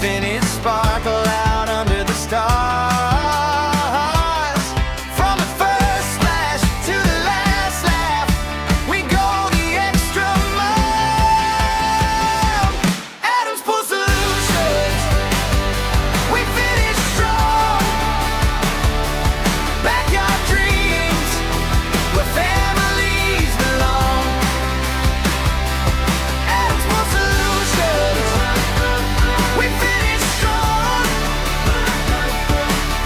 finish sparkle out under the stars. From the first splash to the last laugh, we go the extra mile. Adams Pool Solutions, we finish strong. Backyard dreams, where families belong. Adams Pool Solutions, we finish strong.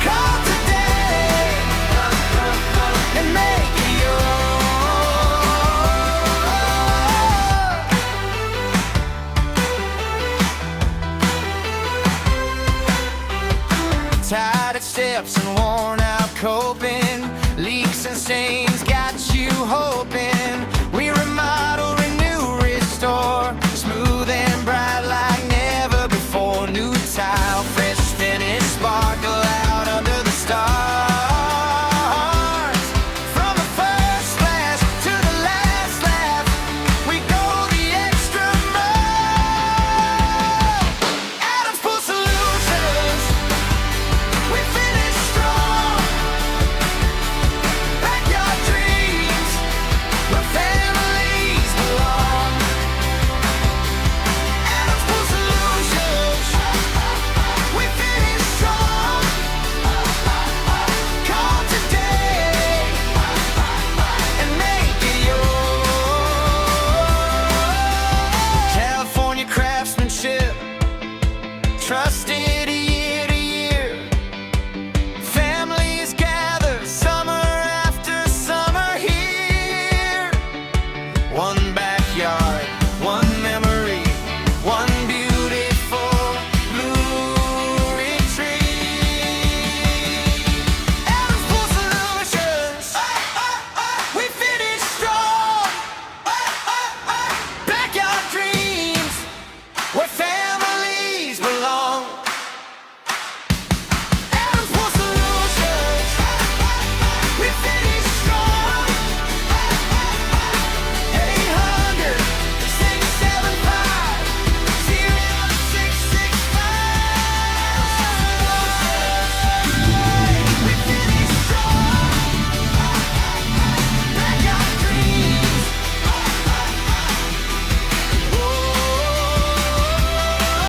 Call today and make it yours. Tired steps and worn out coping, leaks and stains got you hoping. We remodel, renew, restore, smooth and bright like never before. New tile, fresh finish, sparkle out under the stars. From the first splash to the last laugh, we go the extra mile. Adams Pool Solutions, we finish strong. Backyard dreams, where families belong. Adams Pool Solutions, we finish strong. Call today and make it yours. California craftsmanship, trust